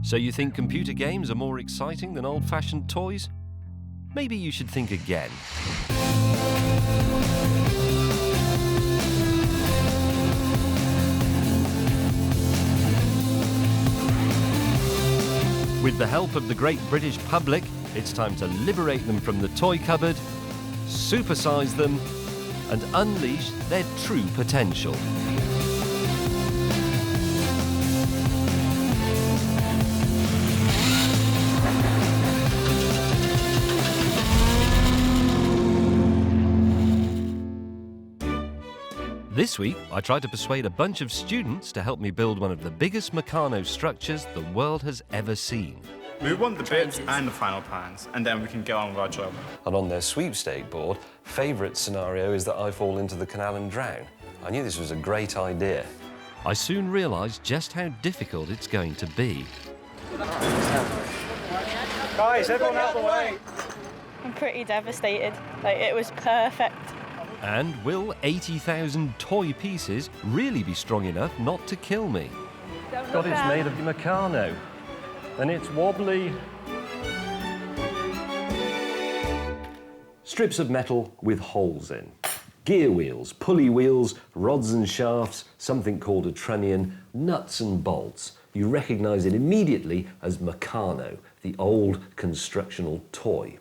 So you think computer games are more exciting than old-fashioned toys? Maybe you should think again. With the help of the great British public, it's time to liberate them from the toy cupboard, supersize them, and unleash their true potential. This week, I tried to persuade a bunch of students to help me build one of the biggest Meccano structures the world has ever seen. We want the bits and the final plans, and then we can get on with our job. And on their sweepstake board, favourite scenario is that I fall into the canal and drown. I knew this was a great idea. I soon realised just how difficult it's going to be. Guys, everyone out the way! I'm pretty devastated. It was perfect. And will 80,000 toy pieces really be strong enough not to kill me? God, it's made of Meccano, and it's wobbly. Strips of metal with holes in. Gear wheels, pulley wheels, rods and shafts, something called a trunnion, nuts and bolts. You recognise it immediately as Meccano, the old constructional toy.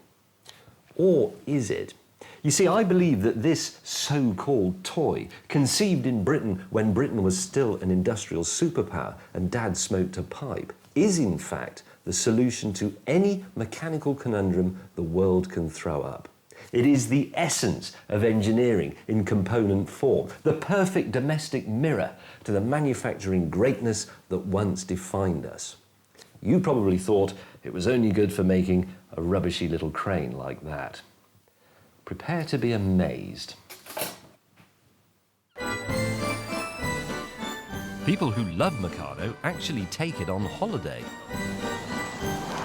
Or is it? You see, I believe that this so-called toy, conceived in Britain when Britain was still an industrial superpower and Dad smoked a pipe, is in fact the solution to any mechanical conundrum the world can throw up. It is the essence of engineering in component form, the perfect domestic mirror to the manufacturing greatness that once defined us. You probably thought it was only good for making a rubbishy little crane like that. Prepare to be amazed. People who love Meccano actually take it on holiday.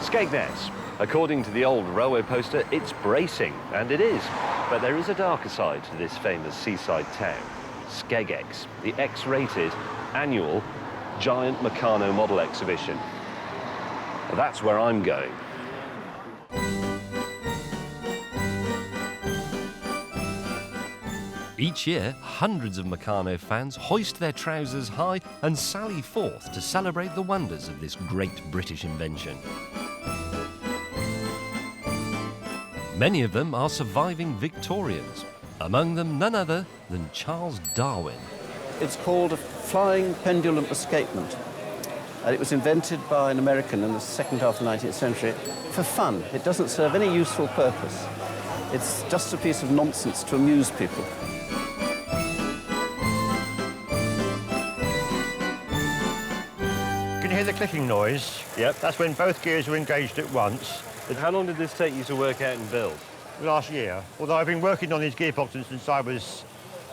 Skegness. According to the old railway poster, it's bracing, and it is. But there is a darker side to this famous seaside town. Skegex, the X-rated annual giant Meccano model exhibition. That's where I'm going. Each year, hundreds of Meccano fans hoist their trousers high and sally forth to celebrate the wonders of this great British invention. Many of them are surviving Victorians, among them none other than Charles Darwin. It's called a flying pendulum escapement. And it was invented by an American in the second half of the 19th century for fun. It doesn't serve any useful purpose. It's just a piece of nonsense to amuse people. Can you hear the clicking noise? Yep. That's when both gears are engaged at once. And how long did this take you to work out and build? Last year, although I've been working on these gearboxes since I was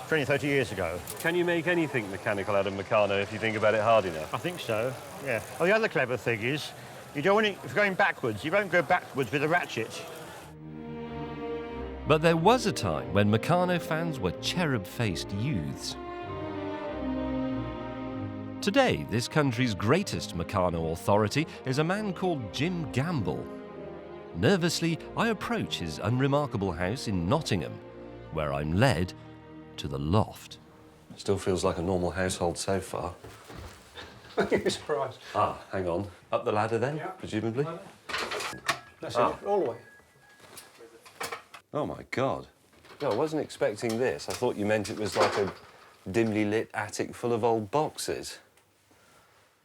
20, 30 years ago. Can you make anything mechanical out of Meccano if you think about it hard enough? I think so, yeah. Well, the other clever thing is, you don't want it, if you're going backwards, you won't go backwards with a ratchet. But there was a time when Meccano fans were cherub-faced youths. Today, this country's greatest Meccano authority is a man called Jim Gamble. Nervously, I approach his unremarkable house in Nottingham, where I'm led to the loft. Still feels like a normal household so far. You're surprised. Ah, hang on. Up the ladder then, Yeah. presumably? That's it, all the way. Oh, my God. No, I wasn't expecting this. I thought you meant it was like a dimly lit attic full of old boxes.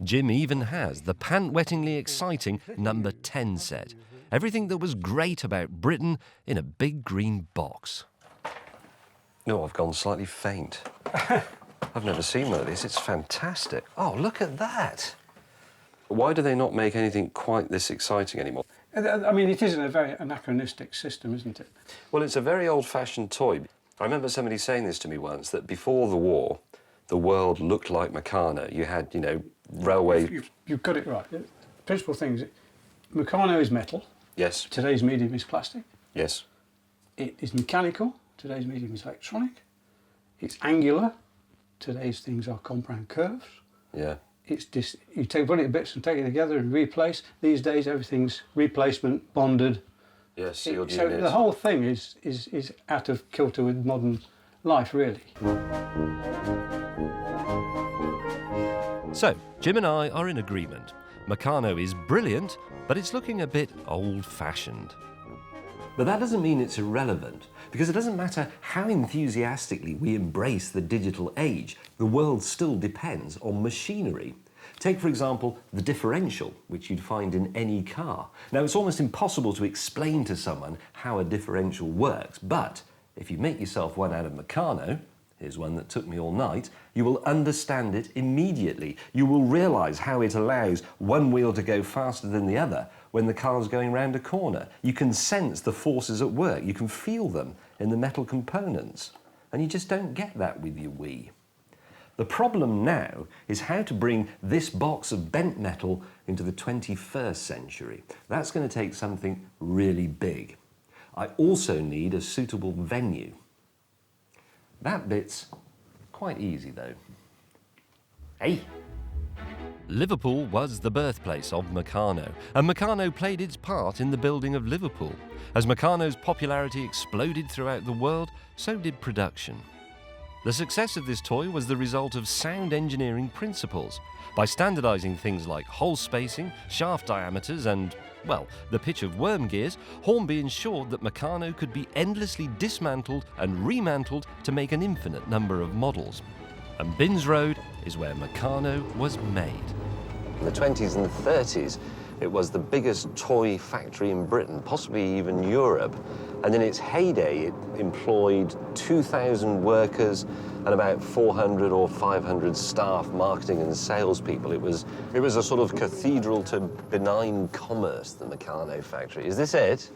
Jim even has the pant-wettingly exciting number 10 set. Everything that was great about Britain in a big green box. No, I've gone slightly faint. I've never seen one of these. It's fantastic. Oh, look at that. Why do they not make anything quite this exciting anymore? I mean, it isn't a very anachronistic system, isn't it? Well, it's a very old-fashioned toy. I remember somebody saying this to me once, that before the war, the world looked like Meccano. You had, you know, railway... You've got it right. The principal thing is, Meccano is metal. Yes. Today's medium is plastic. Yes. It is mechanical. Today's medium is electronic. It's angular. Today's things are compound curves. Yeah. it's just, you take one of the bits and take it together and replace. These days, everything's replacement, bonded. Yes, sealed So units. the whole thing is out of kilter with modern life, really. So, Jim and I are in agreement. Meccano is brilliant, but it's looking a bit old-fashioned. But that doesn't mean it's irrelevant, because it doesn't matter how enthusiastically we embrace the digital age, the world still depends on machinery. Take, for example, the differential, which you'd find in any car. Now, it's almost impossible to explain to someone how a differential works, but if you make yourself one out of Meccano, here's one that took me all night, you will understand it immediately. You will realise how it allows one wheel to go faster than the other when the car's going round a corner. You can sense the forces at work. You can feel them in the metal components. And you just don't get that with your Wii. The problem now is how to bring this box of bent metal into the 21st century. That's going to take something really big. I also need a suitable venue. That bit's quite easy, though. Hey! Liverpool was the birthplace of Meccano, and Meccano played its part in the building of Liverpool. As Meccano's popularity exploded throughout the world, so did production. The success of this toy was the result of sound engineering principles. By standardizing things like hole spacing, shaft diameters and, well, the pitch of worm gears, Hornby ensured that Meccano could be endlessly dismantled and remantled to make an infinite number of models. And Binns Road is where Meccano was made. In the 20s and the 30s, it was the biggest toy factory in Britain, possibly even Europe. And in its heyday, it employed 2,000 workers and about 400 or 500 staff, marketing and salespeople. It was a sort of cathedral to benign commerce, the Meccano factory. Is this it?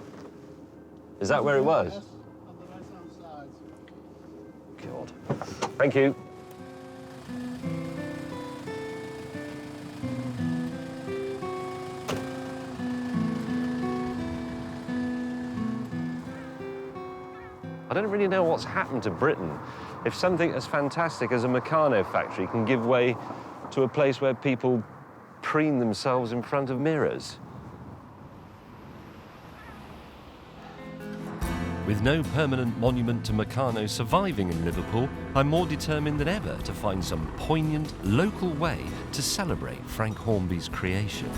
Is that where it was? Yes, on the right-hand side. God. Thank you. I don't really know what's happened to Britain if something as fantastic as a Meccano factory can give way to a place where people preen themselves in front of mirrors. With no permanent monument to Meccano surviving in Liverpool, I'm more determined than ever to find some poignant, local way to celebrate Frank Hornby's creation.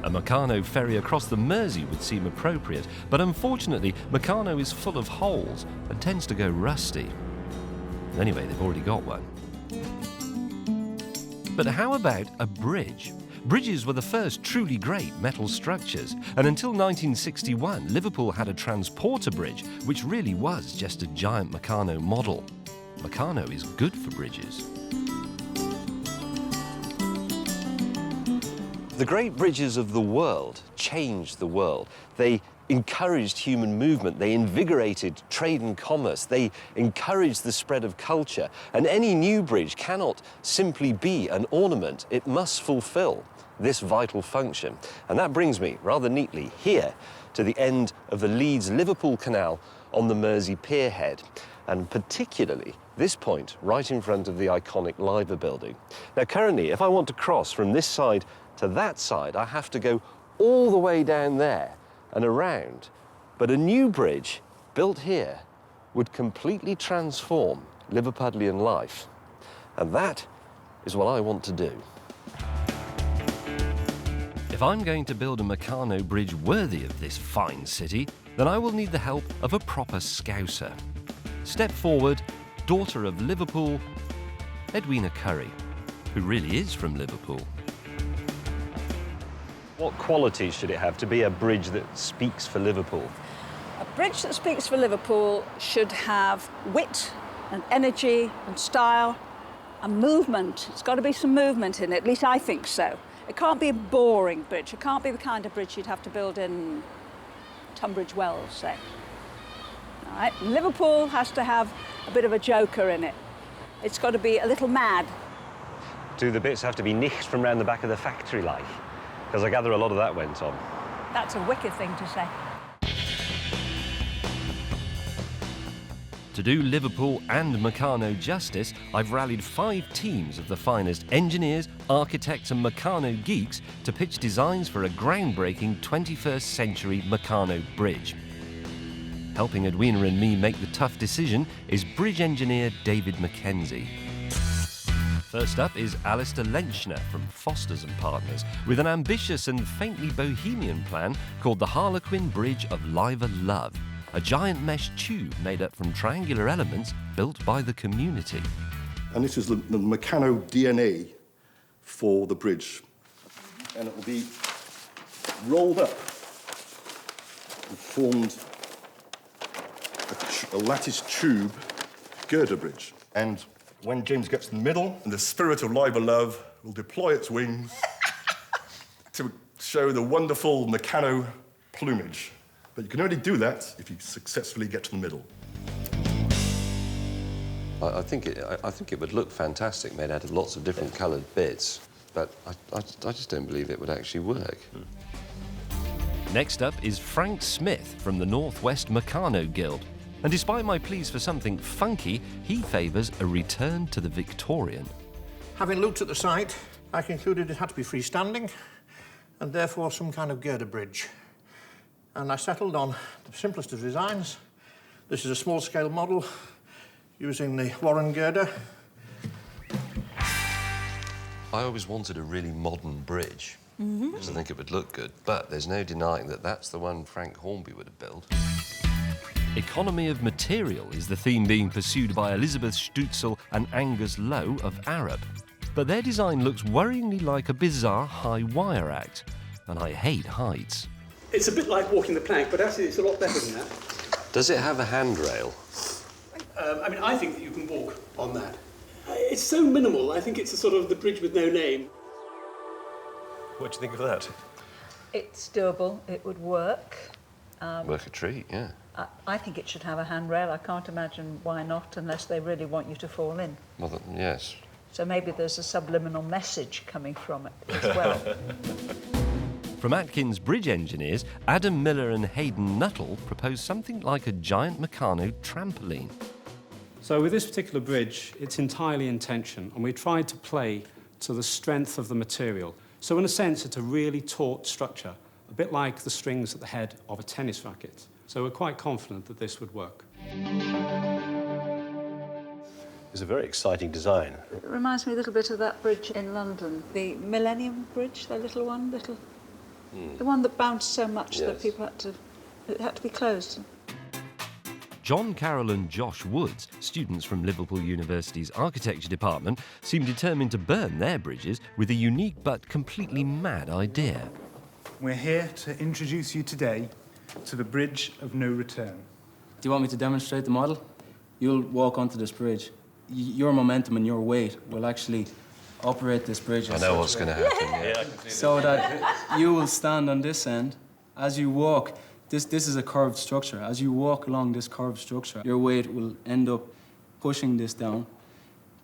A Meccano ferry across the Mersey would seem appropriate, but unfortunately, Meccano is full of holes and tends to go rusty. Anyway, they've already got one. But how about a bridge? Bridges were the first truly great metal structures, and until 1961, Liverpool had a transporter bridge, which really was just a giant Meccano model. Meccano is good for bridges. The great bridges of the world changed the world. They encouraged human movement. They invigorated trade and commerce. They encouraged the spread of culture. And any new bridge cannot simply be an ornament. It must fulfill this vital function. And that brings me, rather neatly, here to the end of the Leeds-Liverpool Canal on the Mersey Pierhead, and particularly this point right in front of the iconic Liver building. Now, currently, if I want to cross from this side to that side, I have to go all the way down there and around. But a new bridge built here would completely transform Liverpudlian life. And that is what I want to do. If I'm going to build a Meccano bridge worthy of this fine city, then I will need the help of a proper Scouser. Step forward, daughter of Liverpool, Edwina Currie, who really is from Liverpool. What qualities should it have to be a bridge that speaks for Liverpool? A bridge that speaks for Liverpool should have wit and energy and style and movement. It's got to be some movement in it, at least I think so. It can't be a boring bridge. It can't be the kind of bridge you'd have to build in Tunbridge Wells, say. All right? Liverpool has to have a bit of a joker in it. It's got to be a little mad. Do the bits have to be niched from round the back of the factory like? Because I gather a lot of that went on. That's a wicked thing to say. To do Liverpool and Meccano justice, I've rallied 5 teams of the finest engineers, architects and Meccano geeks to pitch designs for a groundbreaking 21st century Meccano bridge. Helping Edwina and me make the tough decision is bridge engineer David Mackenzie. First up is Alistair Lenchner from Fosters and Partners with an ambitious and faintly bohemian plan called the Harlequin Bridge of Liver Love, a giant mesh tube made up from triangular elements built by the community. And this is the Meccano DNA for the bridge. And it will be rolled up and formed a lattice tube girder bridge. And when James gets in the middle, the spirit of Liver Love will deploy its wings to show the wonderful Meccano plumage. But you can only do that if you successfully get to the middle. I think it would look fantastic made out of lots of different coloured bits, but I just don't believe it would actually work. Next up is Frank Smith from the Northwest Meccano Guild. And despite my pleas for something funky, he favours a return to the Victorian. Having looked at the site, I concluded it had to be freestanding and therefore some kind of girder bridge. And I settled on the simplest of designs. This is a small-scale model using the Warren girder. I always wanted a really modern bridge, because I think it would look good, but there's no denying that that's the one Frank Hornby would have built. Economy of material is the theme being pursued by Elizabeth Stutzel and Angus Lowe of Arup. But their design looks worryingly like a bizarre high wire act, and I hate heights. It's a bit like walking the plank, but actually it's a lot better than that. Does it have a handrail? I mean, I think that you can walk on that. It's so minimal, I think it's a sort of the bridge with no name. What do you think of that? It's doable, it would work. Worth a treat, yeah. I think it should have a handrail. I can't imagine why not, unless they really want you to fall in. Well, yes. So maybe there's a subliminal message coming from it as well. From Atkins Bridge engineers, Adam Miller and Hayden Nuttall proposed something like a giant Meccano trampoline. So with this particular bridge, it's entirely intention, and we tried to play to the strength of the material. So in a sense, it's a really taut structure, a bit like the strings at the head of a tennis racket. So we're quite confident that this would work. It's a very exciting design. It reminds me a little bit of that bridge in London, the Millennium Bridge, the little one, the one that bounced so much that people it had to be closed. John Carroll and Josh Woods, students from Liverpool University's architecture department, seem determined to burn their bridges with a unique but completely mad idea. We're here to introduce you today to the Bridge of No Return. Do you want me to demonstrate the model? You'll walk onto this bridge. Your momentum and your weight will actually operate this bridge. I know what's going to happen. Yeah. So that you will stand on this end. As you walk, this is a curved structure. As you walk along this curved structure, your weight will end up pushing this down.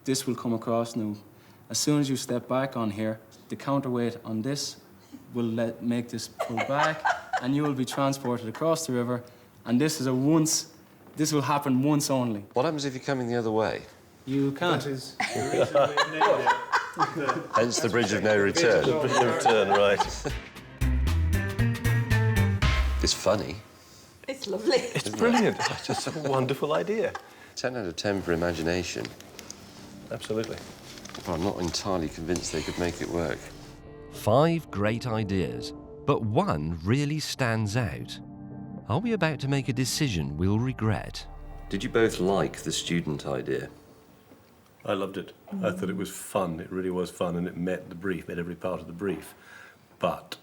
This will come across now. As soon as you step back on here, the counterweight on this will make this pull back, and you will be transported across the river. And this will happen once only. What happens if you're coming the other way? You can't. That is the reason we named it. Hence the Bridge of No Return. The Bridge of No Return, right. It's funny. It's lovely. It's brilliant. It's just a wonderful idea. 10 out of 10 for imagination. Absolutely. But I'm not entirely convinced they could make it work. 5 great ideas, but one really stands out. Are we about to make a decision we'll regret? Did you both like the student idea? I loved it. I thought it was fun. It really was fun, and it met the brief, met every part of the brief. But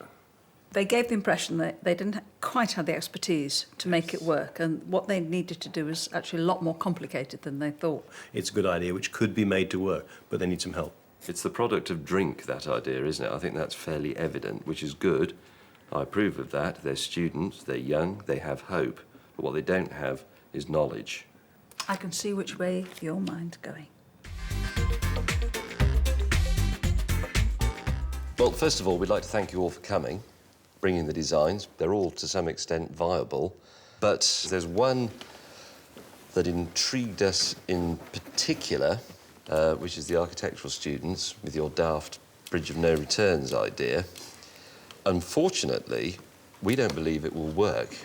They gave the impression that they didn't quite have the expertise to make it work, and what they needed to do was actually a lot more complicated than they thought. it's a good idea which could be made to work, but they need some help. It's the product of drink, that idea, isn't it? I think that's fairly evident, which is good. I approve of that. They're students, they're young, they have hope. But what they don't have is knowledge. I can see which way your mind's going. Well, first of all, we'd like to thank you all for coming, bringing the designs. They're all, to some extent, viable. But there's one that intrigued us in particular, which is the architectural students with your daft Bridge of No Returns idea. Unfortunately, we don't believe it will work.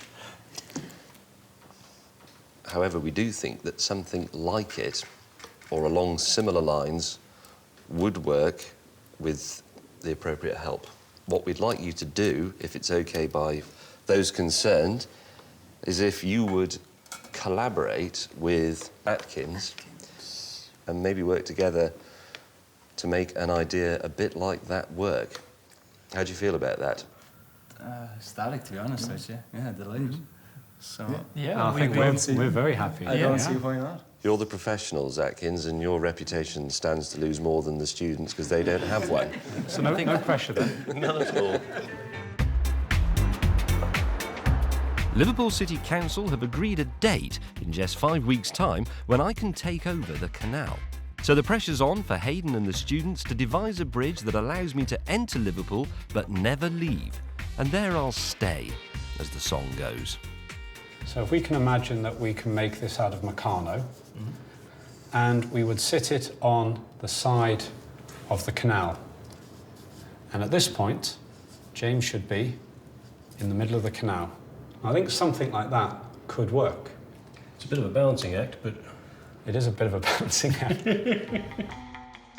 However, we do think that something like it, or along similar lines, would work with the appropriate help. What we'd like you to do, if it's okay by those concerned, is if you would collaborate with Atkins and maybe work together to make an idea a bit like that work. How do you feel about that? Ecstatic, to be honest with you. Yeah, delighted. So, I think we're very happy. I don't see why not. You're the professionals, Atkins, and your reputation stands to lose more than the students because they don't have one. So no pressure then? None at all. Liverpool City Council have agreed a date in just 5 weeks' time when I can take over the canal. So the pressure's on for Hayden and the students to devise a bridge that allows me to enter Liverpool but never leave. And there I'll stay, as the song goes. So if we can imagine that we can make this out of Meccano, and we would sit it on the side of the canal. And at this point, James should be in the middle of the canal. I think something like that could work. It's a bit of a balancing act, but... It is a bit of a balancing act.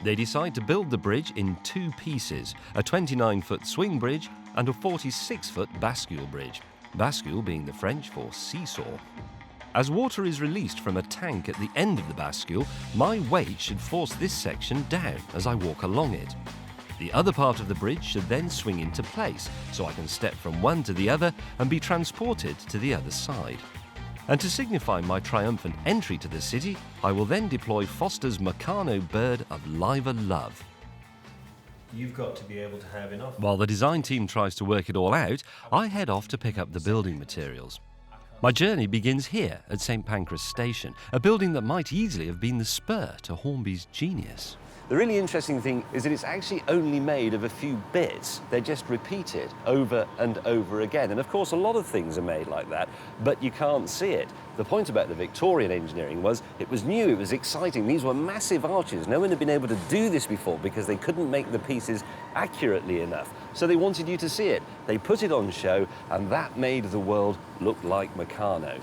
They decide to build the bridge in 2 pieces, a 29-foot swing bridge and a 46-foot bascule bridge. Bascule being the French for seesaw. As water is released from a tank at the end of the bascule, my weight should force this section down as I walk along it. The other part of the bridge should then swing into place, so I can step from one to the other and be transported to the other side. And to signify my triumphant entry to the city, I will then deploy Foster's Meccano bird of liver love. You've got to be able to have enough. While the design team tries to work it all out, I head off to pick up the building materials. My journey begins here at St Pancras Station, a building that might easily have been the spur to Hornby's genius. The really interesting thing is that it's actually only made of a few bits. They're just repeated over and over again. And of course, a lot of things are made like that, but you can't see it. The point about the Victorian engineering was it was new, it was exciting. These were massive arches. No one had been able to do this before because they couldn't make the pieces accurately enough. So they wanted you to see it. They put it on show, and that made the world look like Meccano.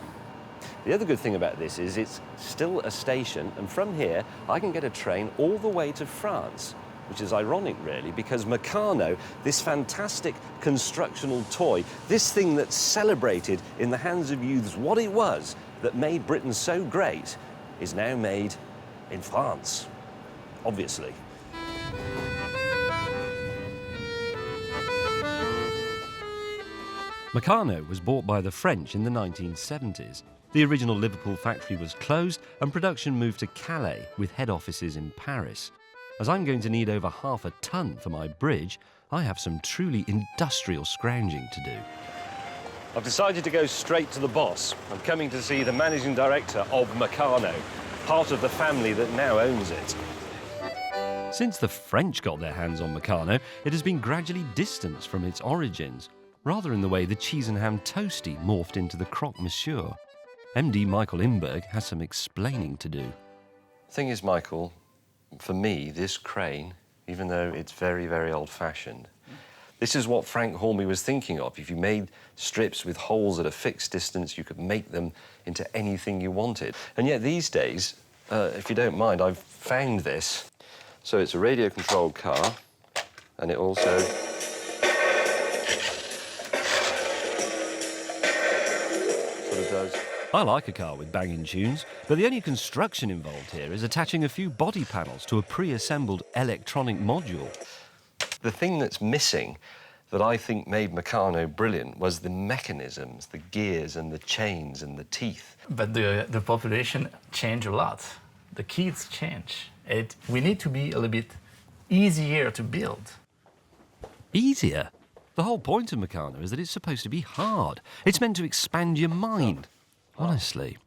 The other good thing about this is it's still a station, and from here I can get a train all the way to France, which is ironic really, because Meccano, this fantastic constructional toy, this thing that's celebrated in the hands of youths what it was that made Britain so great, is now made in France, obviously. Meccano was bought by the French in the 1970s. The original Liverpool factory was closed and production moved to Calais with head offices in Paris. As I'm going to need over half a ton for my bridge, I have some truly industrial scrounging to do. I've decided to go straight to the boss. I'm coming to see the managing director of Meccano, part of the family that now owns it. Since the French got their hands on Meccano, it has been gradually distanced from its origins, rather in the way the cheese and ham toastie morphed into the croque monsieur. MD Michael Imberg has some explaining to do. Thing is, Michael, for me, this crane, even though it's very, very old-fashioned, this is what Frank Hornby was thinking of. If you made strips with holes at a fixed distance, you could make them into anything you wanted. And yet these days, if you don't mind, I've found this. So it's a radio-controlled car, and it also... sort of does... I like a car with banging tunes, but the only construction involved here is attaching a few body panels to a pre-assembled electronic module. The thing that's missing that I think made Meccano brilliant was the mechanisms, the gears and the chains and the teeth. But the population changed a lot. The kids change. We need to be a little bit easier to build. Easier? The whole point of Meccano is that it's supposed to be hard. It's meant to expand your mind. Honestly.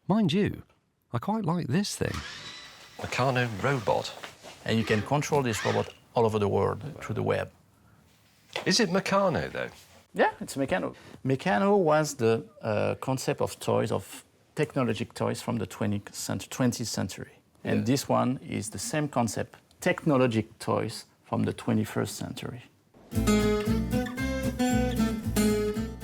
Mind you, I quite like this thing. Meccano robot. And you can control this robot all over the world through the web. Is it Meccano, though? Yeah, it's Meccano. Meccano was the concept of toys of technological toys from the 20th century. And this one is the same concept, technological toys from the 21st century.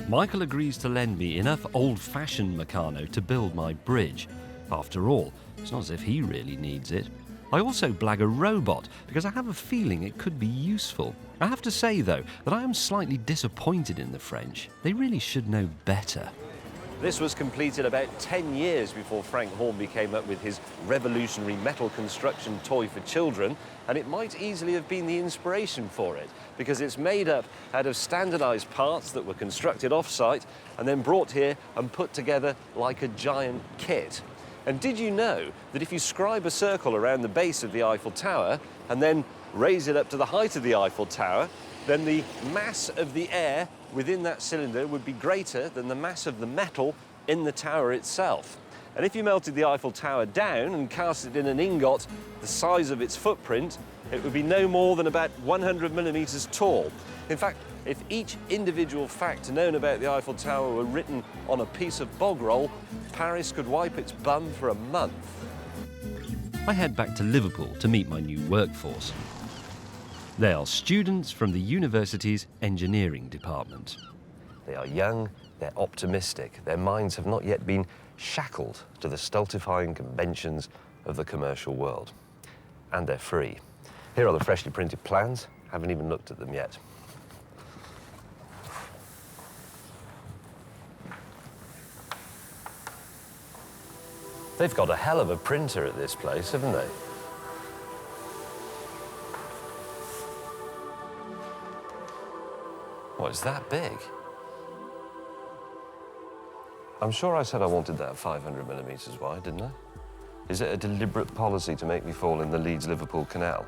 Michael agrees to lend me enough old-fashioned Meccano to build my bridge. After all, it's not as if he really needs it. I also blag a robot because I have a feeling it could be useful. I have to say, though, that I am slightly disappointed in the French. They really should know better. This was completed about 10 years before Frank Hornby came up with his revolutionary metal construction toy for children, and it might easily have been the inspiration for it, because it's made up out of standardised parts that were constructed off-site and then brought here and put together like a giant kit. And did you know that if you scribe a circle around the base of the Eiffel Tower and then raise it up to the height of the Eiffel Tower, then the mass of the air within that cylinder would be greater than the mass of the metal in the tower itself. And if you melted the Eiffel Tower down and cast it in an ingot the size of its footprint, it would be no more than about 100 millimetres tall. In fact, if each individual fact known about the Eiffel Tower were written on a piece of bog roll, Paris could wipe its bum for a month. I head back to Liverpool to meet my new workforce. They are students from the university's engineering department. They are young, they're optimistic, their minds have not yet been shackled to the stultifying conventions of the commercial world. And they're free. Here are the freshly printed plans. Haven't even looked at them yet. They've got a hell of a printer at this place, haven't they? What, it's that big? I'm sure I said I wanted that 500 millimetres wide, didn't I? Is it a deliberate policy to make me fall in the Leeds-Liverpool canal?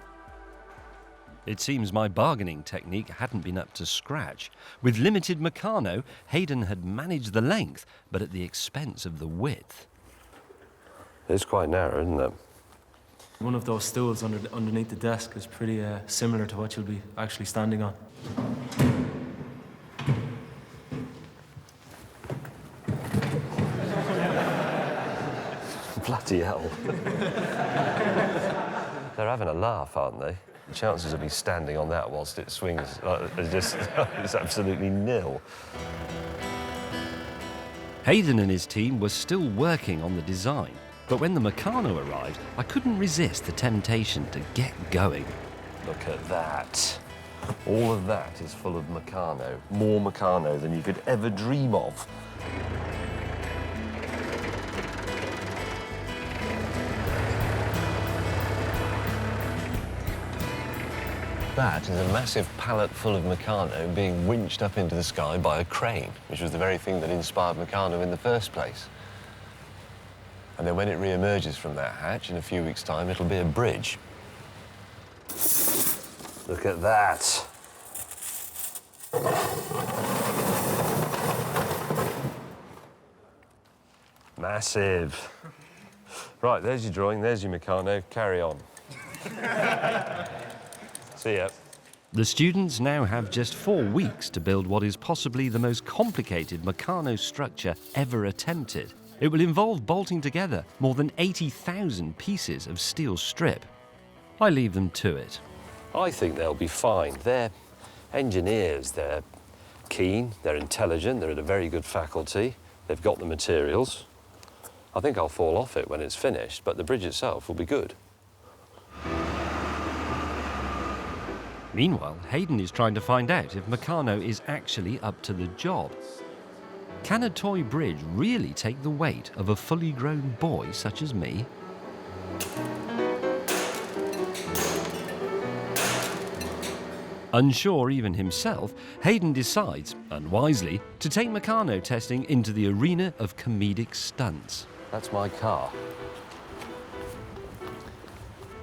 It seems my bargaining technique hadn't been up to scratch. With limited Meccano, Hayden had managed the length, but at the expense of the width. It's quite narrow, isn't it? One of those stools underneath the desk is pretty similar to what you'll be actually standing on. Bloody hell. They're having a laugh, aren't they? The chances of me standing on that whilst it swings are just it's absolutely nil. Hayden and his team were still working on the design, but when the Meccano arrived, I couldn't resist the temptation to get going. Look at that. All of that is full of Meccano. More Meccano than you could ever dream of. That is a massive pallet full of Meccano being winched up into the sky by a crane, which was the very thing that inspired Meccano in the first place. And then when it re-emerges from that hatch in a few weeks' time, it'll be a bridge. Look at that. Massive. Right, there's your drawing, there's your Meccano. Carry on. See ya. The students now have just 4 weeks to build what is possibly the most complicated Meccano structure ever attempted. It will involve bolting together more than 80,000 pieces of steel strip. I leave them to it. I think they'll be fine. They're engineers, they're keen, they're intelligent, they're at a very good faculty, they've got the materials. I think I'll fall off it when it's finished, but the bridge itself will be good. Meanwhile, Hayden is trying to find out if Meccano is actually up to the job. Can a toy bridge really take the weight of a fully grown boy such as me? Unsure even himself, Hayden decides, unwisely, to take Meccano testing into the arena of comedic stunts. That's my car.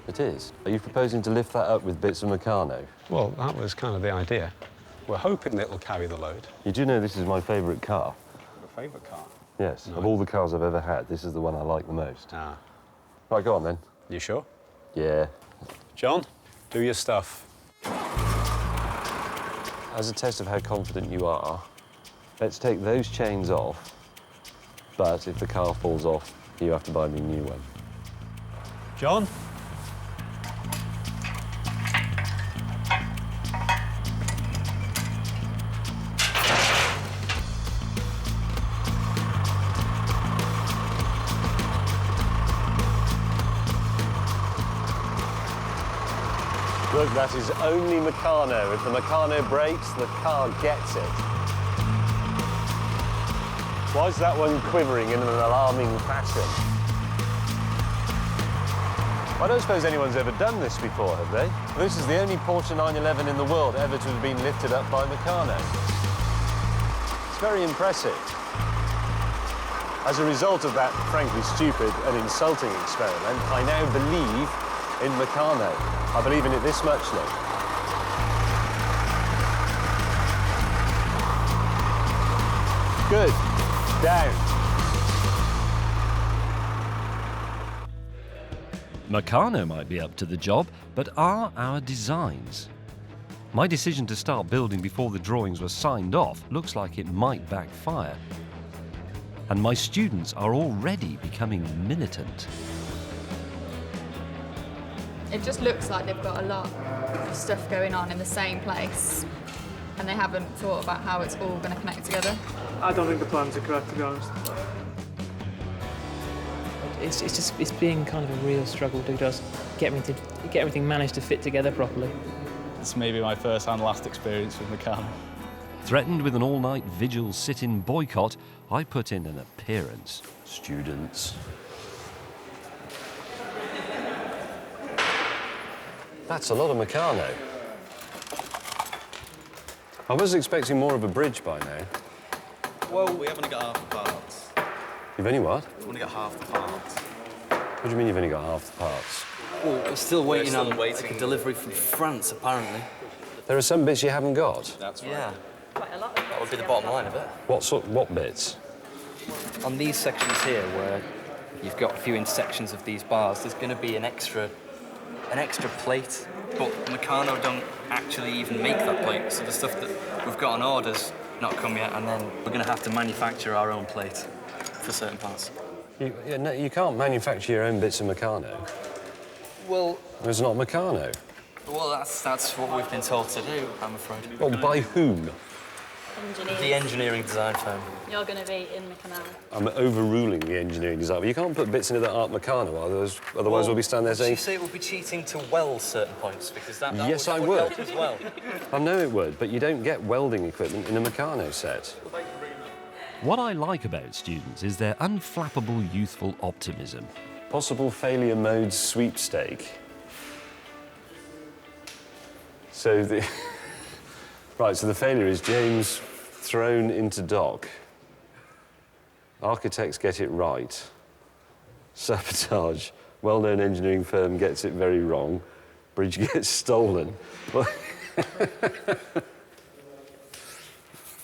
It is. Are you proposing to lift that up with bits of Meccano? Well, that was kind of the idea. We're hoping that it'll carry the load. You do know this is my favourite car? Your favourite car? Yes. No. Of all the cars I've ever had, this is the one I like the most. Ah. Right, go on then. You sure? Yeah. John, do your stuff. As a test of how confident you are, let's take those chains off but if the car falls off, you have to buy me a new one. John? Look, that is only Meccano. If the Meccano breaks, the car gets it. Why is that one quivering in an alarming fashion? I don't suppose anyone's ever done this before, have they? This is the only Porsche 911 in the world ever to have been lifted up by Meccano. It's very impressive. As a result of that frankly stupid and insulting experiment, I now believe in Meccano. I believe in it this much, look. Good. Down. Meccano might be up to the job, but are our designs? My decision to start building before the drawings were signed off looks like it might backfire. And my students are already becoming militant. It just looks like they've got a lot of stuff going on in the same place, and they haven't thought about how it's all going to connect together. I don't think the plans are correct, to be honest. It's been kind of a real struggle to just get everything managed to fit together properly. It's maybe my first and last experience with Meccano. Threatened with an all-night vigil sit-in boycott, I put in an appearance. Students. That's a lot of Meccano. I was expecting more of a bridge by now. Well, we haven't got half the parts. You've only what? We've only got half the parts. What do you mean you've only got half the parts? Well, we're still waiting on like a delivery from France, apparently. There are some bits you haven't got. That's right. Yeah. That would be the bottom line of it. What bits? On these sections here, where you've got a few intersections of these bars, there's going to be an extra plate, but Meccano don't actually even make that plate, so the stuff that we've got on order's not come yet, and then we're going to have to manufacture our own plate for certain parts. No, you can't manufacture your own bits of Meccano. Well... It's not Meccano. Well, that's what we've been told to do, I'm afraid. Well, by whom? Engineers. The engineering design firm. You're going to be in Meccano. I'm overruling the engineering design, but you can't put bits in it that aren't Meccano, otherwise we'll be standing there saying... You say it would be cheating to weld certain points, because that yes, would, I would. help as well. I know it would, but you don't get welding equipment in a Meccano set. What I like about students is their unflappable youthful optimism. Possible failure modes sweepstake. So the... Right, so the failure is James thrown into dock. Architects get it right. Sabotage. Well-known engineering firm gets it very wrong. Bridge gets stolen. Well,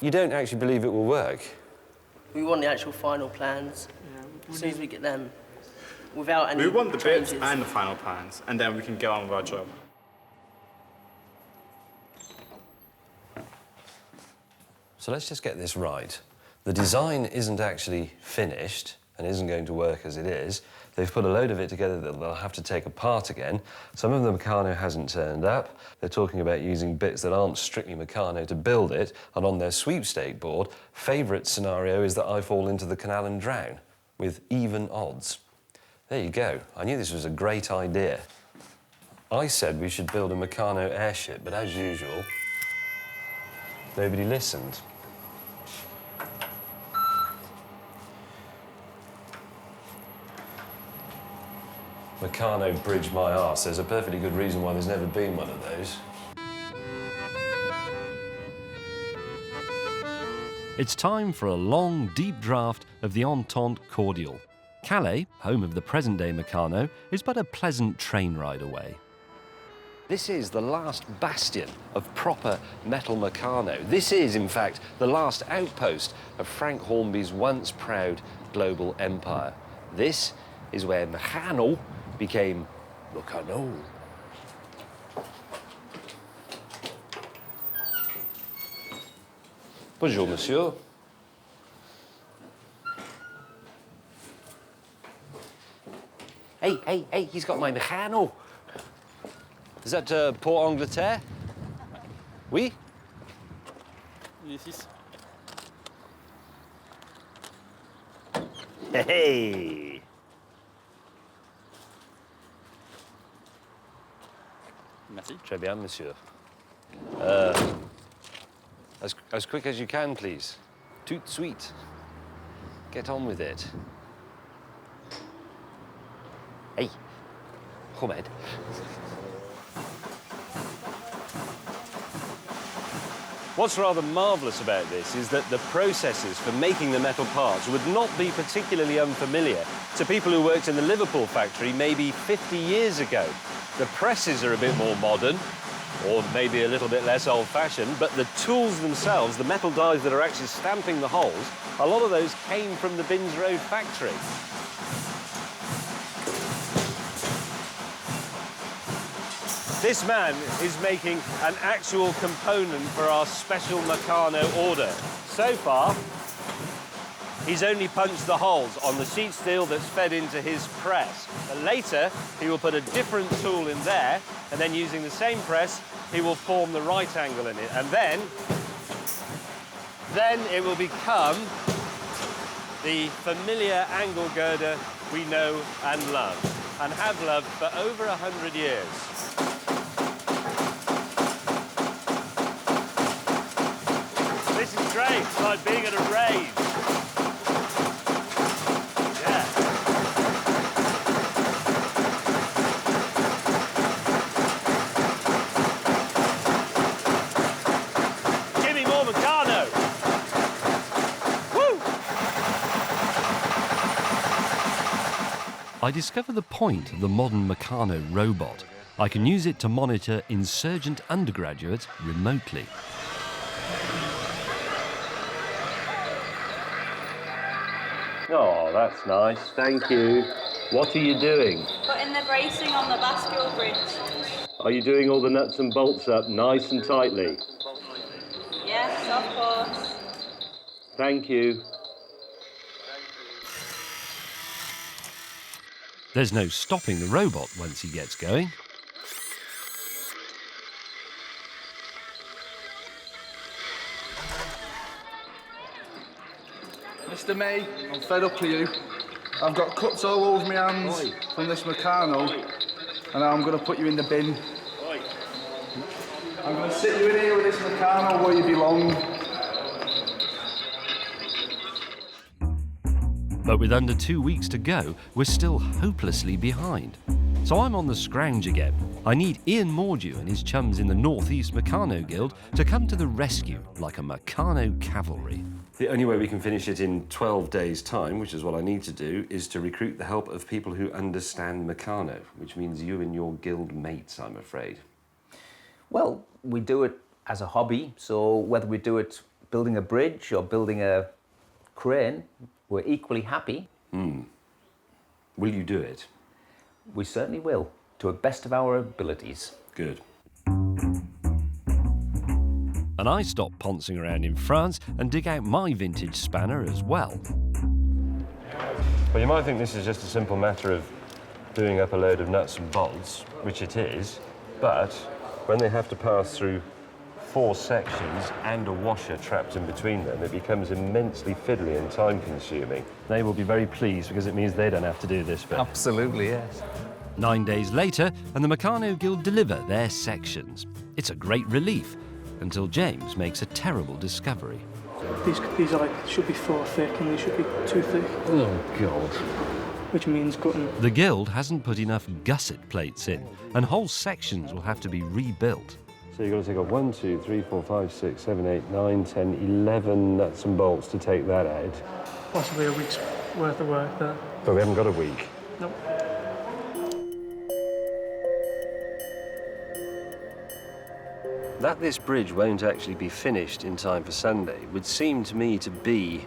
you don't actually believe it will work? We want the actual final plans. As soon as we get them, without any We want the changes. bits and the final plans, and then we can get on with our job. So let's just get this right. The design isn't actually finished and isn't going to work as it is. They've put a load of it together that they'll have to take apart again. Some of the Meccano hasn't turned up. They're talking about using bits that aren't strictly Meccano to build it, and on their sweepstake board, favourite scenario is that I fall into the canal and drown, with even odds. There you go. I knew this was a great idea. I said we should build a Meccano airship, but as usual, nobody listened. Meccano bridge my arse. There's a perfectly good reason why there's never been one of those. It's time for a long, deep draught of the Entente cordial. Calais, home of the present-day Meccano, is but a pleasant train ride away. This is the last bastion of proper metal Meccano. This is, in fact, the last outpost of Frank Hornby's once proud global empire. This is where Meccano became Meccano. Bonjour, monsieur. Hey, he's got my Meccano. Is that Port Angleterre? Oui? Yes. Hey! Merci. Très bien, monsieur. As quick as you can, please. Tout de suite. Get on with it. Hey, kom Ed. What's rather marvellous about this is that the processes for making the metal parts would not be particularly unfamiliar to people who worked in the Liverpool factory maybe 50 years ago. The presses are a bit more modern, or maybe a little bit less old-fashioned, but the tools themselves, the metal dies that are actually stamping the holes, a lot of those came from the Binns Road factory. This man is making an actual component for our special Meccano order. So far, he's only punched the holes on the sheet steel that's fed into his press. But later, he will put a different tool in there, and then using the same press, he will form the right angle in it. And then it will become the familiar angle girder we know and love, and have loved for over 100 years. This is great. It's like being at a rave. Yeah. Give me more Meccano. Woo! I discover the point of the modern Meccano robot. I can use it to monitor insurgent undergraduates remotely. Oh, that's nice. Thank you. What are you doing? Putting the bracing on the bascule bridge. Are you doing all the nuts and bolts up nice and tightly? Yes, of course. Thank you. There's no stopping the robot once he gets going. Mr. May, I'm fed up with you. I've got cuts all over my hands from this Meccano, and I'm going to put you in the bin. I'm going to sit you in here with this Meccano where you belong. But with under 2 weeks to go, we're still hopelessly behind. So I'm on the scrounge again. I need Ian Mordew and his chums in the North East Meccano Guild to come to the rescue like a Meccano cavalry. The only way we can finish it in 12 days' time, which is what I need to do, is to recruit the help of people who understand Meccano, which means you and your guild mates, I'm afraid. Well, we do it as a hobby, so whether we do it building a bridge or building a crane, we're equally happy. Will you do it? We certainly will, to the best of our abilities. Good. And I stop poncing around in France and dig out my vintage spanner as well. Well, you might think this is just a simple matter of doing up a load of nuts and bolts, which it is, but when they have to pass through 4 sections and a washer trapped in between them, it becomes immensely fiddly and time-consuming. They will be very pleased because it means they don't have to do this bit. Absolutely, yes. 9 days later, and the Meccano Guild deliver their sections. It's a great relief, until James makes a terrible discovery. These are should be 4 thick and these should be 2 thick. Oh, God. Which means gutting. The Guild hasn't put enough gusset plates in, and whole sections will have to be rebuilt. So you've got to take off 1, 2, 3, 4, 5, 6, 7, 8, 9, 10, 11 nuts and bolts to take that out. Possibly a week's worth of work there. But we haven't got a week. Nope. That this bridge won't actually be finished in time for Sunday would seem to me to be,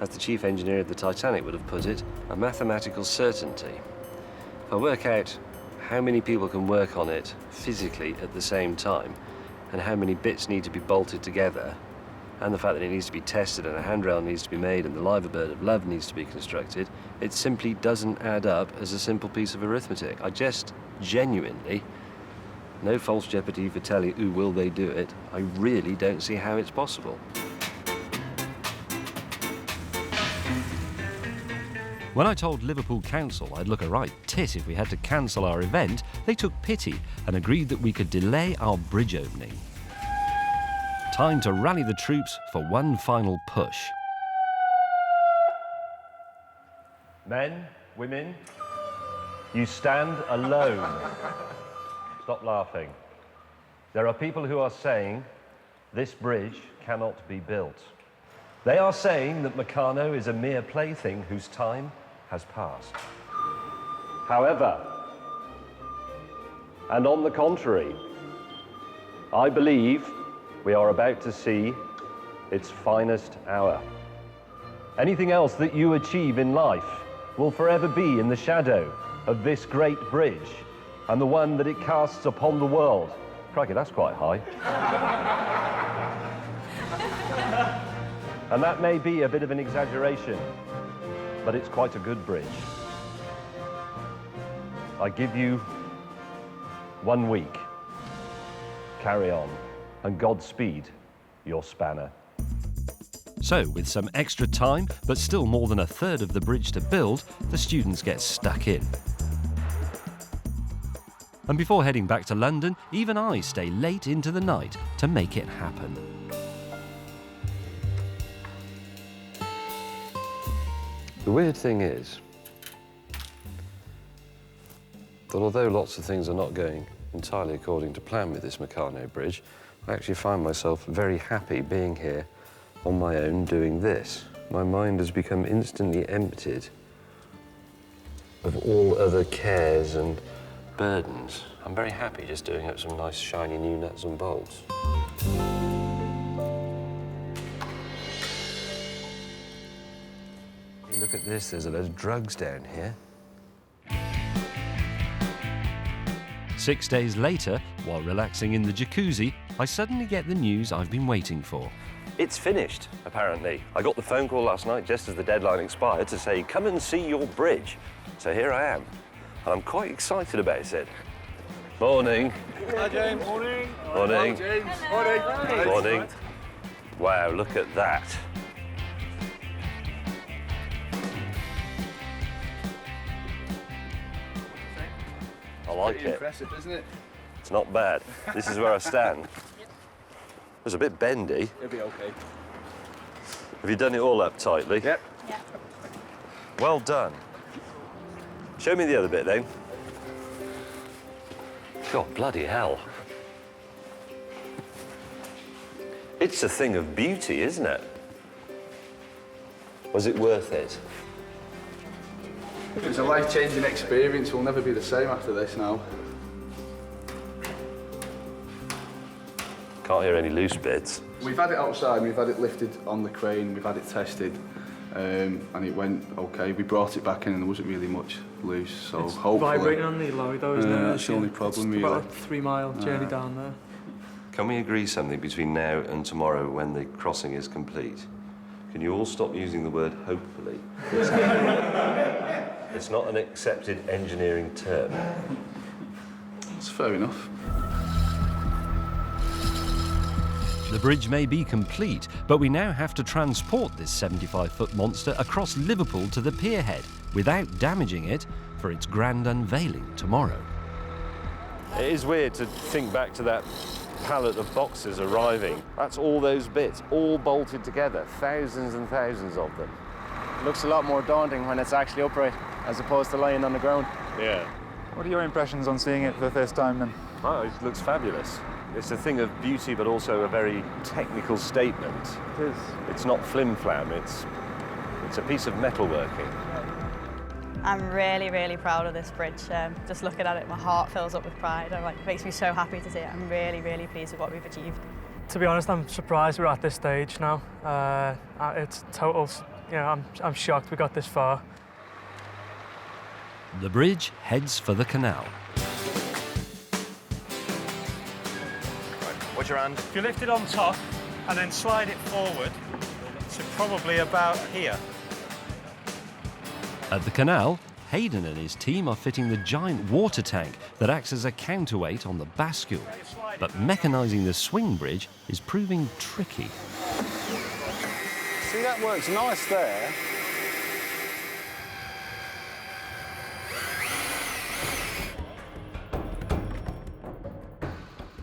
as the chief engineer of the Titanic would have put it, a mathematical certainty. If I work out how many people can work on it physically at the same time, and how many bits need to be bolted together, and the fact that it needs to be tested and a handrail needs to be made and the liver bird of love needs to be constructed, it simply doesn't add up as a simple piece of arithmetic. I just genuinely, no false jeopardy for telling who will they do it, I really don't see how it's possible. When I told Liverpool Council I'd look a right tit if we had to cancel our event, they took pity and agreed that we could delay our bridge opening. Time to rally the troops for one final push. Men, women, you stand alone. Stop laughing. There are people who are saying this bridge cannot be built. They are saying that Meccano is a mere plaything whose time has passed. However, and on the contrary, I believe we are about to see its finest hour. Anything else that you achieve in life will forever be in the shadow of this great bridge and the one that it casts upon the world. Crikey, that's quite high. And that may be a bit of an exaggeration, but it's quite a good bridge. I give you 1 week. Carry on, and Godspeed, your spanner. So, with some extra time, but still more than a third of the bridge to build, the students get stuck in. And before heading back to London, even I stay late into the night to make it happen. The weird thing is that although lots of things are not going entirely according to plan with this Meccano bridge, I actually find myself very happy being here on my own doing this. My mind has become instantly emptied of all other cares and burdens. I'm very happy just doing up some nice shiny new nuts and bolts. Look at this, there's a load of drugs down here. 6 days later, while relaxing in the jacuzzi, I suddenly get the news I've been waiting for. It's finished, apparently. I got the phone call last night just as the deadline expired to say, come and see your bridge. So here I am, and I'm quite excited about it. Morning. Hi, James. Morning. Morning. Hello, James. Morning. Morning. Wow, look at that. I like Pretty it. impressive, isn't it? It's not bad. This is where I stand. It's a bit bendy. It'll be okay. Have you done it all up tightly? Yep. Yeah. Well done. Show me the other bit then. God, bloody hell. It's a thing of beauty, isn't it? Was it worth it? It was a life-changing experience. We'll never be the same after this now. Can't hear any loose bits. We've had it outside, we've had it lifted on the crane, we've had it tested, and it went okay. We brought it back in and there wasn't really much loose, so it's hopefully... vibrating on the lorry though, isn't it? That's the only problem, it's really. about a 3 mile journey down there. Can we agree something between now and tomorrow when the crossing is complete? Can you all stop using the word hopefully? It's not an accepted engineering term. It's fair enough. The bridge may be complete, but we now have to transport this 75-foot monster across Liverpool to the pierhead without damaging it for its grand unveiling tomorrow. It is weird to think back to that pallet of boxes arriving. That's all those bits, all bolted together, thousands and thousands of them. It looks a lot more daunting when it's actually upright, as opposed to lying on the ground. Yeah. What are your impressions on seeing it for the first time then? Oh, it looks fabulous. It's a thing of beauty, but also a very technical statement. It is. It's not flim-flam, it's a piece of metalworking. I'm really, really proud of this bridge. Just looking at it, my heart fills up with pride. It makes me so happy to see it. I'm really, really pleased with what we've achieved. To be honest, I'm surprised we're at this stage now. It's total, I'm shocked we got this far. The bridge heads for the canal. Watch your hand. If you lift it on top, and then slide it forward to probably about here. At the canal, Hayden and his team are fitting the giant water tank that acts as a counterweight on the bascule. But mechanising the swing bridge is proving tricky. See, that works nice there.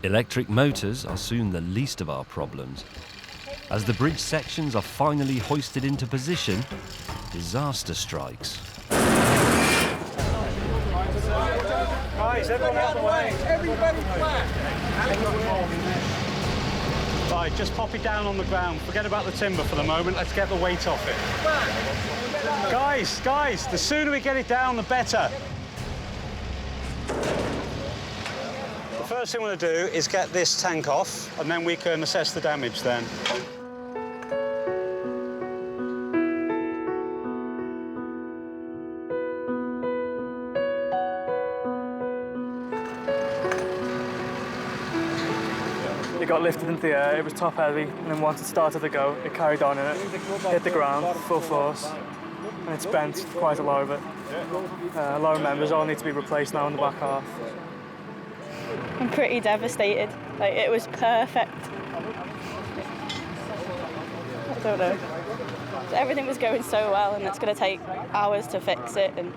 Electric motors are soon the least of our problems. As the bridge sections are finally hoisted into position, disaster strikes. Guys, everyone out of the way. Everybody flat. Right, just pop it down on the ground. Forget about the timber for the moment. Let's get the weight off it. Guys, the sooner we get it down, the better. The first thing we want to do is get this tank off, and then we can assess the damage then. It got lifted into the air, it was top heavy, and then once it started to go, it carried on in it, hit the ground, full force, and it's bent quite a lot of it. Lower members all need to be replaced now in the back half. I'm pretty devastated. Like, it was perfect. I don't know. Everything was going so well, and it's going to take hours to fix it. And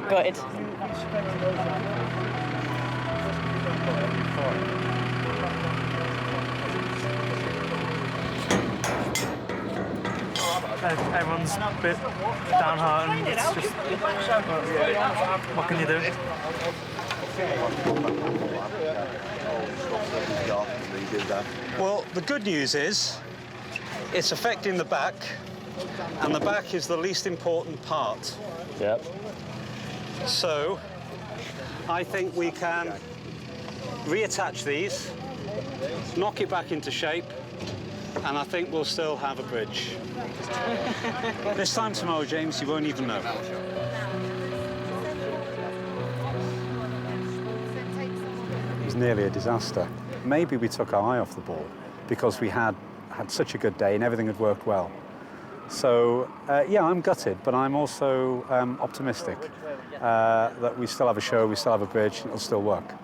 gutted. Everyone's a bit downhearted. It's just, what can you do? Well, the good news is it's affecting the back, and the back is the least important part. Yep. So I think we can reattach these, knock it back into shape, and I think we'll still have a bridge. This time tomorrow, James, you won't even know. It was nearly a disaster. Maybe we took our eye off the ball because we had such a good day and everything had worked well. So, yeah, I'm gutted, but I'm also optimistic that we still have a show, we still have a bridge, and it'll still work.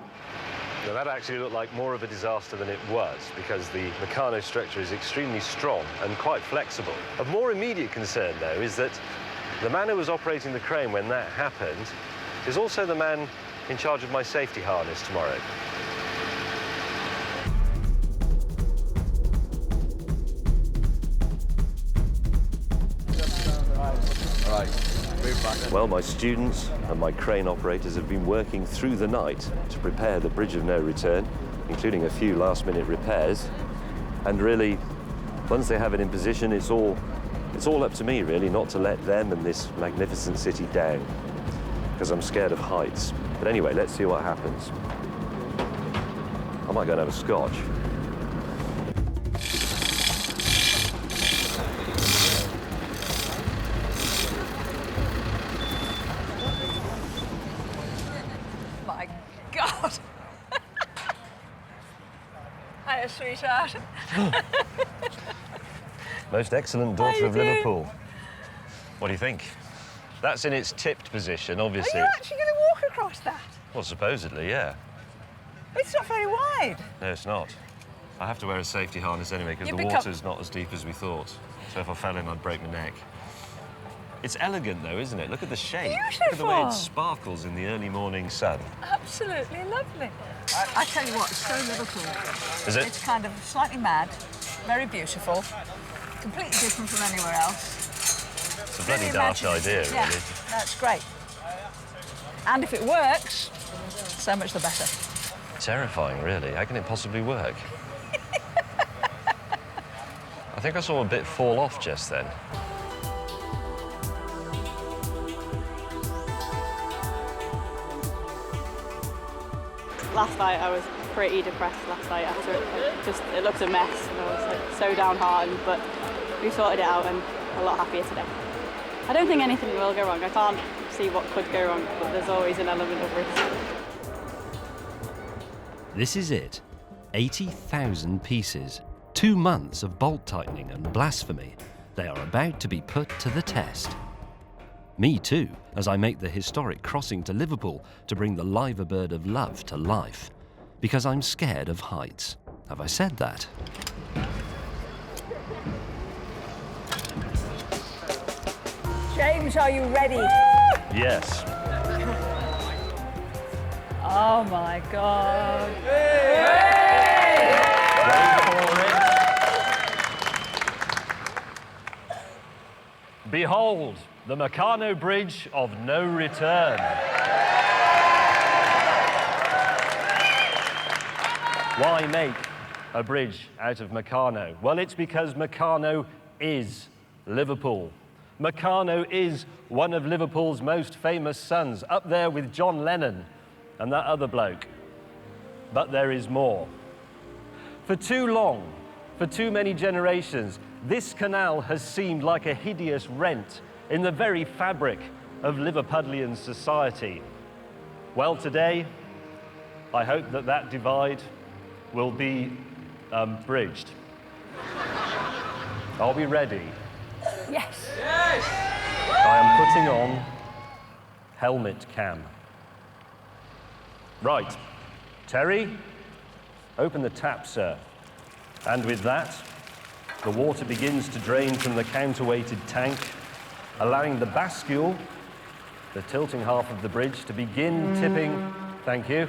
Now, that actually looked like more of a disaster than it was, because the Meccano structure is extremely strong and quite flexible. Of more immediate concern, though, is that the man who was operating the crane when that happened is also the man in charge of my safety harness tomorrow. Well, my students and my crane operators have been working through the night to prepare the Bridge of No Return, including a few last-minute repairs. And really, once they have it in position, it's all up to me, really, not to let them and this magnificent city down, because I'm scared of heights. But anyway, let's see what happens. I might go and have a scotch. Hiya, sweetheart. Most excellent daughter of Liverpool. What do you think? That's in its tipped position, obviously. Are you actually going to walk across that? Well, supposedly, yeah. It's not very wide. No, it's not. I have to wear a safety harness anyway, because the water's not as deep as we thought. So if I fell in, I'd break my neck. It's elegant, though, isn't it? Look at the shape. Beautiful. Look at the way it sparkles in the early morning sun. Absolutely lovely. I tell you what, it's so Liverpool. Is it? It's kind of slightly mad, very beautiful, completely different from anywhere else. It's a bloody daft idea, really. Yeah, that's great. And if it works, so much the better. Terrifying, really. How can it possibly work? I think I saw a bit fall off just then. Last night I was pretty depressed last night after it. It looked a mess, and I was like so downhearted, but we sorted it out and I'm a lot happier today. I don't think anything will go wrong. I can't see what could go wrong, but there's always an element of risk. This is it. 80,000 pieces. 2 months of bolt tightening and blasphemy. They are about to be put to the test. Me too, as I make the historic crossing to Liverpool to bring the liver bird of love to life. Because I'm scared of heights. Have I said that? James, are you ready? Yes. Oh my God. Behold, the Meccano Bridge of no return. Why make a bridge out of Meccano? Well, it's because Meccano is Liverpool. Meccano is one of Liverpool's most famous sons, up there with John Lennon and that other bloke. But there is more. For too long, for too many generations, this canal has seemed like a hideous rent in the very fabric of Liverpudlian society. Well, today, I hope that that divide will be bridged. Are we ready? Yes. I am putting on helmet cam. Right. Terry, open the tap, sir. And with that, the water begins to drain from the counterweighted tank, allowing the bascule, the tilting half of the bridge, to begin tipping. Thank you.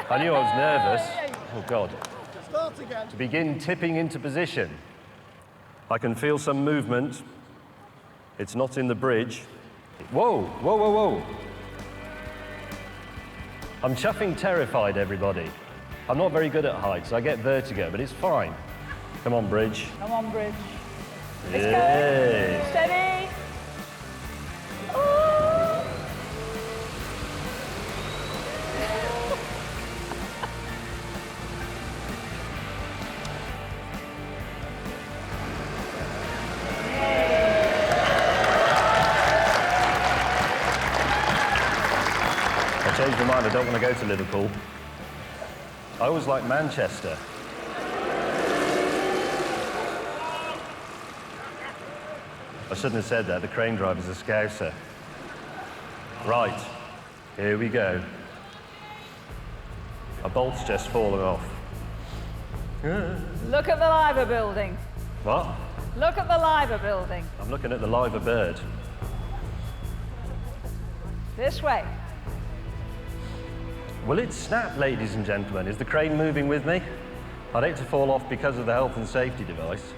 I knew I was nervous. Oh, God. Start again. To begin tipping into position. I can feel some movement. It's not in the bridge. Whoa, whoa, whoa, whoa. I'm chuffing terrified, everybody. I'm not very good at heights. I get vertigo, but it's fine. Come on, bridge. Come on, bridge. Let's go. Steady. Oh. I changed my mind. I don't want to go to Liverpool. I always like Manchester. I shouldn't have said that. The crane driver's a Scouser. Right, here we go. A bolt's just fallen off. Look at the liver building. What? Look at the liver building. I'm looking at the liver bird. This way. Will it snap, ladies and gentlemen? Is the crane moving with me? I'd hate to fall off because of the health and safety device.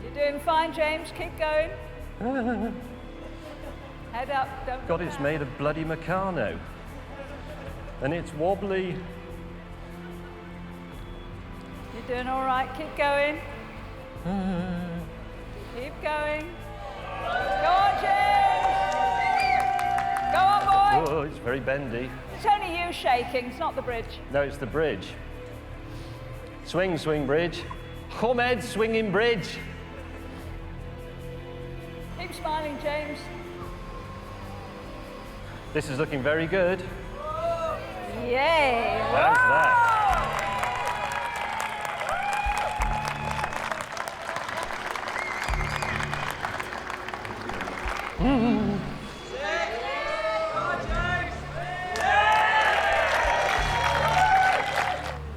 You're doing fine, James. Keep going. Head up. Don't God, it's made of bloody Meccano. And it's wobbly. You're doing all right. Keep going. Keep going. Go on, James. Go on, boy. Oh, it's very bendy. It's only you shaking. It's not the bridge. No, it's the bridge. Swing, swing, bridge. Come, Ed, swinging bridge. Keep smiling, James. This is looking very good. Yay! How's that?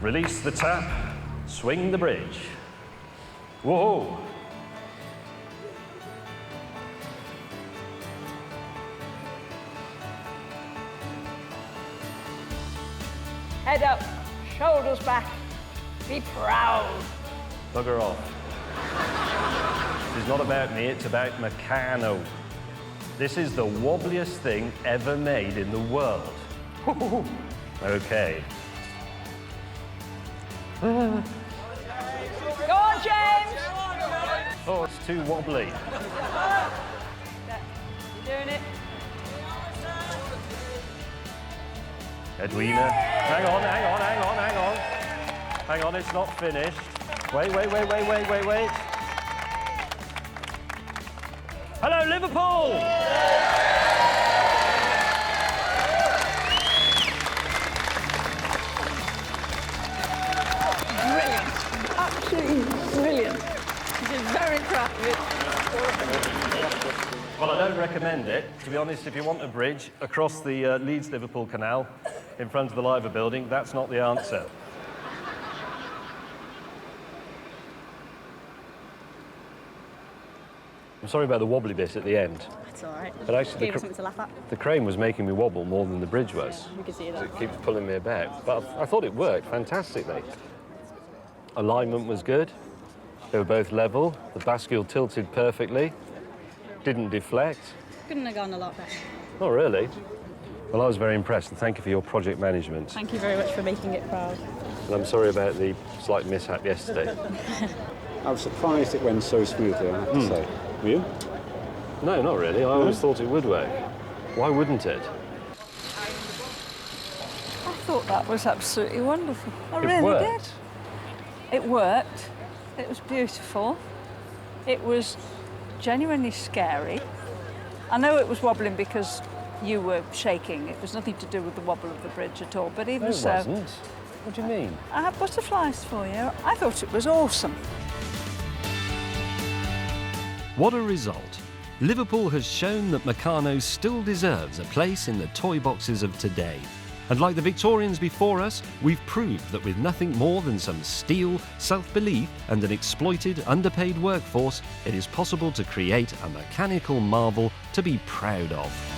Release the tap, swing the bridge. Whoa! Head up, shoulders back. Be proud. Bugger off. This is not about me, it's about Meccano. This is the wobbliest thing ever made in the world. Okay. Go on, James! Oh, it's too wobbly. You're doing it. Edwina. Hang on, hang on, hang on, hang on. Hang on, it's not finished. Wait. Hello, Liverpool! it. To be honest, if you want a bridge across the Leeds-Liverpool Canal in front of the Liver building, that's not the answer. I'm sorry about the wobbly bit at the end. That's all right. But actually, Gave us something to laugh at. the crane was making me wobble more than the bridge was. Yeah, we can see that. It keeps pulling me about. But I thought it worked fantastically. Alignment was good. They were both level. The bascule tilted perfectly. Didn't deflect. Couldn't have gone a lot better. Not really. Well, I was very impressed, and thank you for your project management. Thank you very much for making it proud. And I'm sorry about the slight mishap yesterday. I was surprised it went so smoothly, I have to say. Were you? No, not really. I always thought it would work. Why wouldn't it? I thought that was absolutely wonderful. I It really worked. did. It worked. It was beautiful. It was genuinely scary. I know it was wobbling because you were shaking. It was nothing to do with the wobble of the bridge at all. But even No, it so, wasn't. What do you mean? I have butterflies for you. I thought it was awesome. What a result. Liverpool has shown that Meccano still deserves a place in the toy boxes of today. And like the Victorians before us, we've proved that with nothing more than some steel, self-belief and an exploited, underpaid workforce, it is possible to create a mechanical marvel to be proud of.